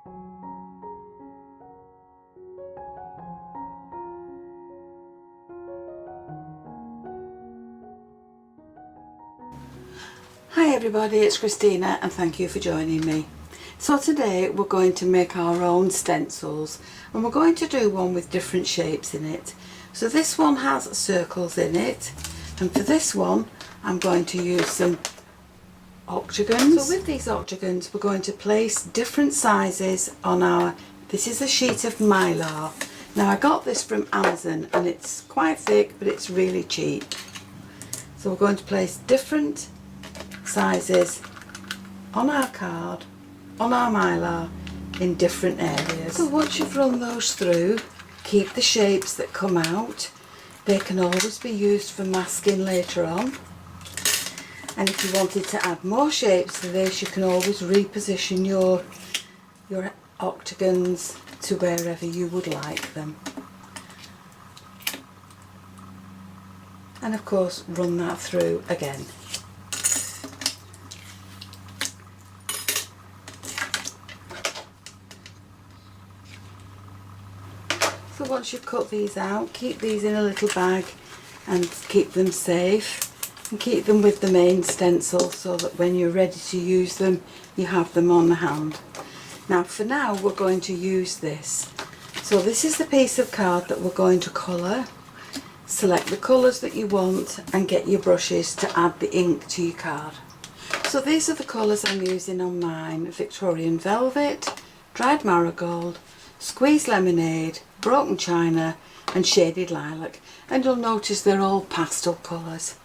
Hi everybody, it's Christina and thank you for joining me. So today we're going to make our own stencils and we're going to do one with different shapes in it. So this one has circles in it, and for this one I'm going to use some octagons. So with these octagons we're going to place different sizes on our, this is a sheet of Mylar. Now I got this from Amazon and it's quite thick but it's really cheap. So we're going to place different sizes on our card, on our Mylar, in different areas. So once you've run those through, keep the shapes that come out. They can always be used for masking later on. And if you wanted to add more shapes to this, you can always reposition your octagons to wherever you would like them. And of course run that through again. So once you've cut these out, keep these in a little bag and keep them safe, and keep them with the main stencil so that when you're ready to use them you have them on the hand. Now for now we're going to use this. So this is the piece of card that we're going to colour. Select the colours that you want and get your brushes to add the ink to your card. So these are the colours I'm using on mine: Victorian Velvet, Dried Marigold, Squeezed Lemonade, Broken China and Shaded Lilac, and you'll notice they're all pastel colours.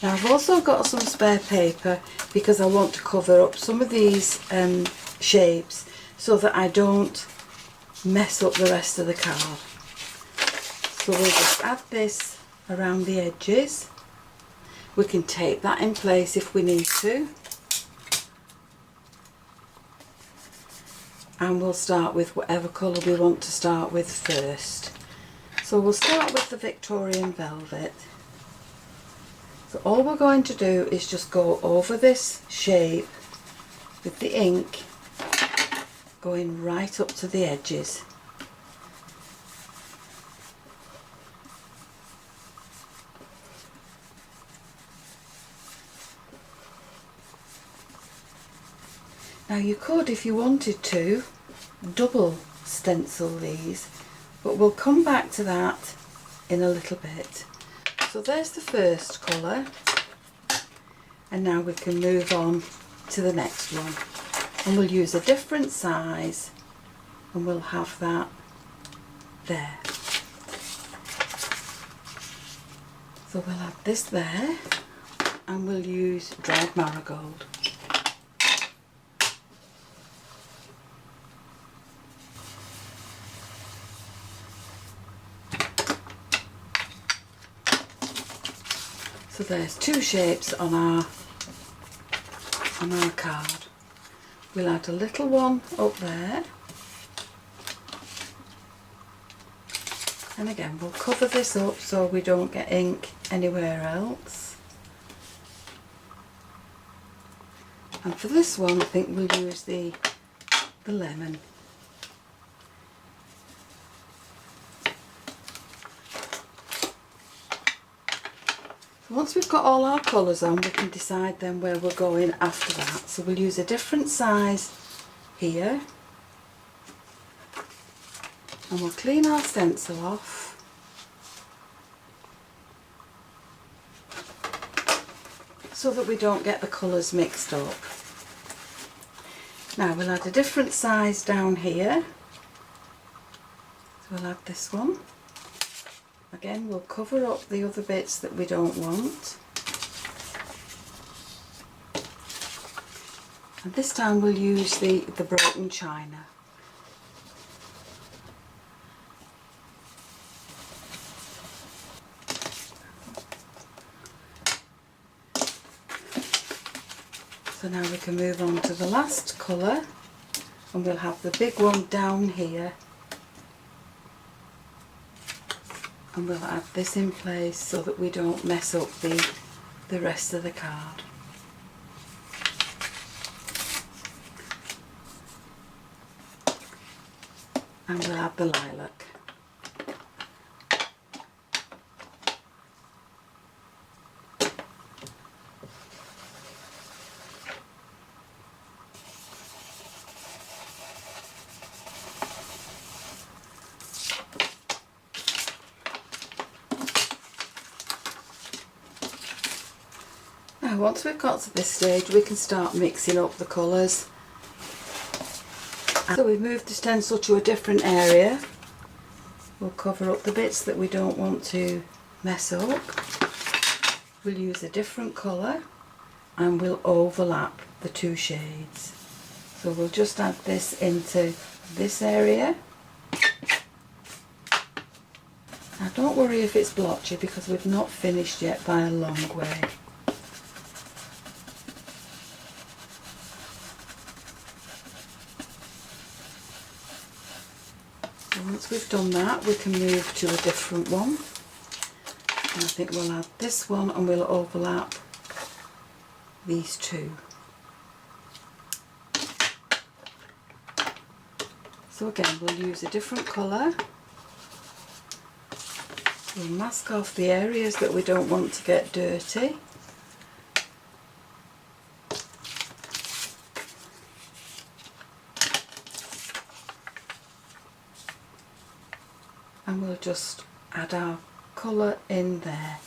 Now I've also got some spare paper because I want to cover up some of these shapes so that I don't mess up the rest of the card. So we'll just add this around the edges. We can tape that in place if we need to. And we'll start with whatever colour we want to start with first. So we'll start with the Victorian Velvet. So all we're going to do is just go over this shape with the ink going right up to the edges. Now you could, if you wanted to, double stencil these, but we'll come back to that in a little bit. So there's the first colour, and now we can move on to the next one, and we'll use a different size and we'll have that there. So we'll add this there and we'll use Dried Marigold. So there's two shapes on our card. We'll add a little one up there, and again we'll cover this up so we don't get ink anywhere else. And for this one I think we'll use the lemon. Once we've got all our colours on, we can decide then where we're going after that. So we'll use a different size here, and we'll clean our stencil off. So that we don't get the colours mixed up. Now we'll add a different size down here. So we'll add this one. Again, we'll cover up the other bits that we don't want. And this time we'll use the Broken China. So now we can move on to the last colour, and we'll have the big one down here. And we'll add this in place so that we don't mess up the rest of the card. and we'll add the lilac. Now once we've got to this stage, we can start mixing up the colours. So we've moved the stencil to a different area. We'll cover up the bits that we don't want to mess up. We'll use a different colour and we'll overlap the two shades. So we'll just add this into this area. Now don't worry if it's blotchy because we've not finished yet by a long way. Once we've done that, we can move to a different one. And I think we'll add this one and we'll overlap these two. So again, we'll use a different colour. We'll mask off the areas that we don't want to get dirty. And we'll just add our colour in there.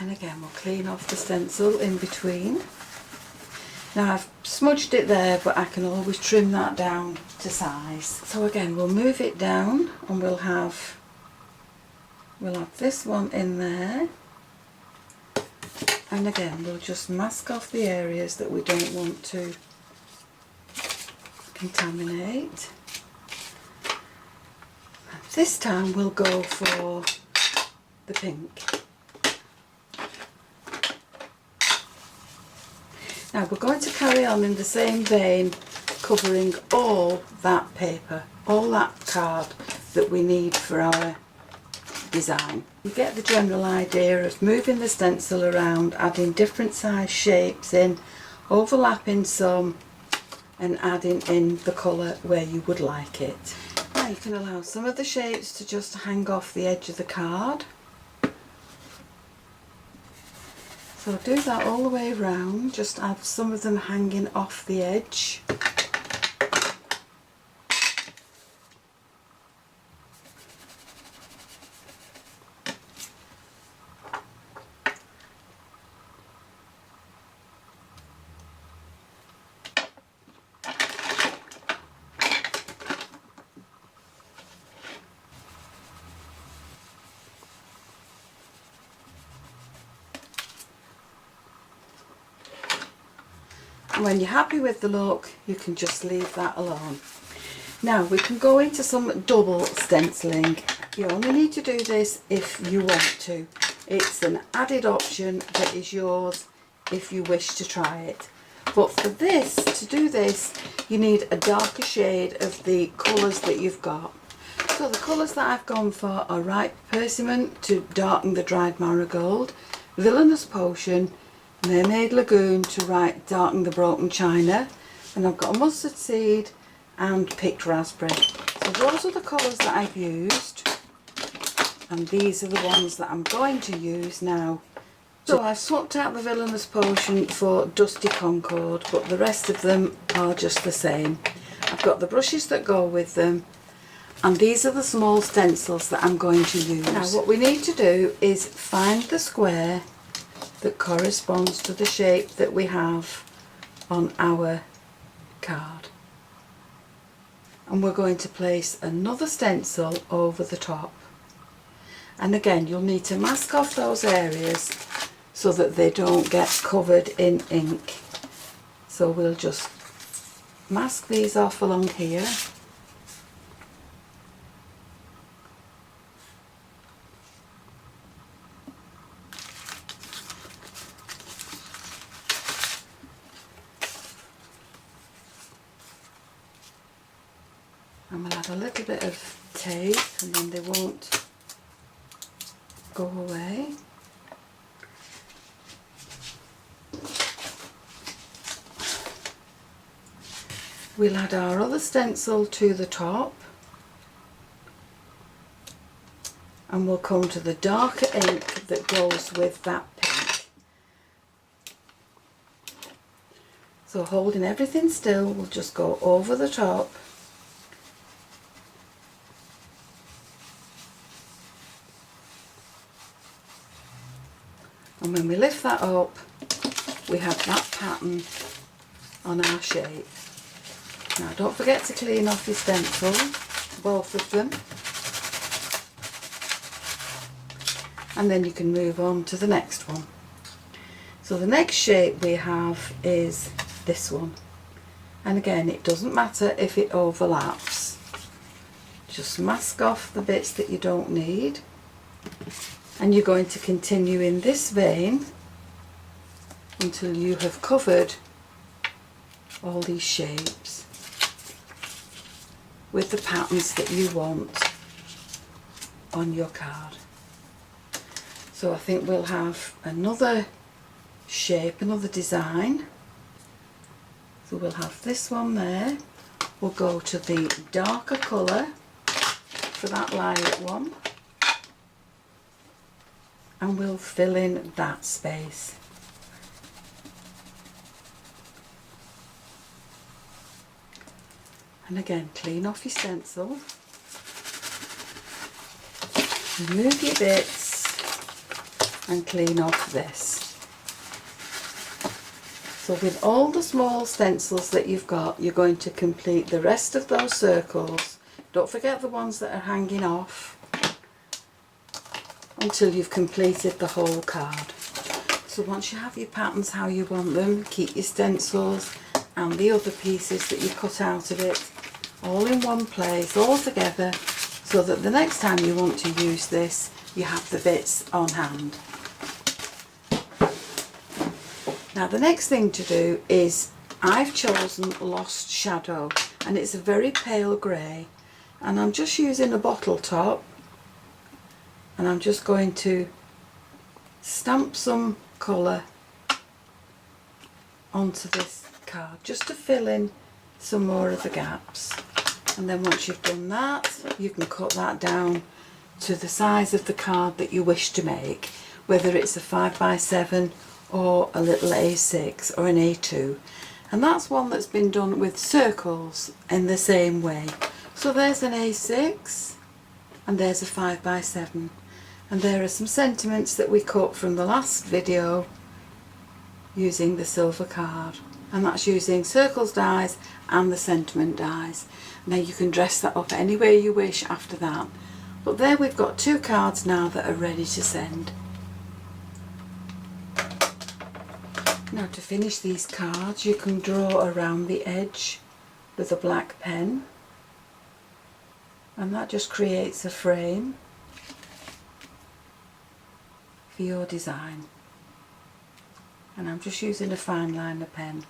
And again we'll clean off the stencil in between. Now I've smudged it there, but I can always trim that down to size. So again we'll move it down and we'll have this one in there. And again we'll just mask off the areas that we don't want to contaminate. And this time we'll go for the pink. Now we're going to carry on in the same vein, covering all that paper, all that card that we need for our design. You get the general idea of moving the stencil around, adding different size shapes in, overlapping some and adding in the colour where you would like it. Now you can allow some of the shapes to just hang off the edge of the card. So do that all the way around, just add some of them hanging off the edge. And when you're happy with the look, you can just leave that alone. Now we can go into some double stenciling. You only need to do this if you want to. It's an added option that is yours if you wish to try it. But for this, to do this, you need a darker shade of the colours that you've got. So the colours that I've gone for are Ripe Persimmon to darken the Dried Marigold, Villainous Potion, Mermaid Lagoon to darken the Broken China, and I've got a Mustard Seed and Picked Raspberry. So those are the colours that I've used, and these are the ones that I'm going to use now. So I've swapped out the Villainous Potion for Dusty Concord, but the rest of them are just the same. I've got the brushes that go with them, and these are the small stencils that I'm going to use. Now what we need to do is find the square that corresponds to the shape that we have on our card. And we're going to place another stencil over the top. And again, you'll need to mask off those areas so that they don't get covered in ink. So we'll just mask these off along here. And we'll add a little bit of tape and then they won't go away. we'll add our other stencil to the top, and we'll come to the darker ink that goes with that pink. So holding everything still, we'll just go over the top. And when we lift that up, we have that pattern on our shape. Now don't forget to clean off your stencil, both of them. And then you can move on to the next one. So the next shape we have is this one. And again, it doesn't matter if it overlaps. Just mask off the bits that you don't need. And you're going to continue in this vein until you have covered all these shapes with the patterns that you want on your card. So I think we'll have another shape, another design. So we'll have this one there. We'll go to the darker colour for that lilac one, and we'll fill in that space. And again, clean off your stencil, remove your bits and clean off this. So with all the small stencils that you've got, you're going to complete the rest of those circles. Don't forget the ones that are hanging off until you've completed the whole card. So once you have your patterns how you want them, keep your stencils and the other pieces that you cut out of it all in one place, all together, so that the next time you want to use this, you have the bits on hand. Now the next thing to do is, I've chosen Lost Shadow, and it's a very pale grey, and I'm just using a bottle top, and I'm just going to stamp some colour onto this card just to fill in some more of the gaps. And then once you've done that, you can cut that down to the size of the card that you wish to make, whether it's a 5x7 or a little A6 or an A2. And that's one that's been done with circles in the same way. So there's an A6 and there's a 5x7, and there are some sentiments that we cut from the last video using the silver card, and that's using circles dies and the sentiment dies. Now you can dress that up any way you wish after that, but there we've got two cards now that are ready to send. Now to finish these cards, you can draw around the edge with a black pen, and that just creates a frame for your design. And I'm just using a fine liner pen.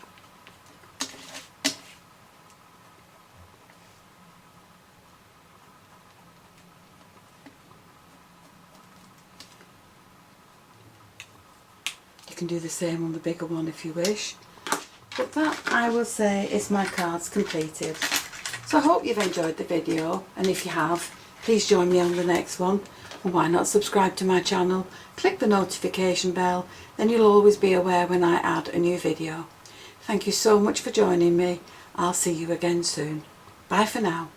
You can do the same on the bigger one if you wish, but that, I will say, is my cards completed. So I hope you've enjoyed the video, and if you have, please join me on the next one, and why not subscribe to my channel, click the notification bell, then you'll always be aware when I add a new video. Thank you so much for joining me. I'll see you again soon. Bye for now.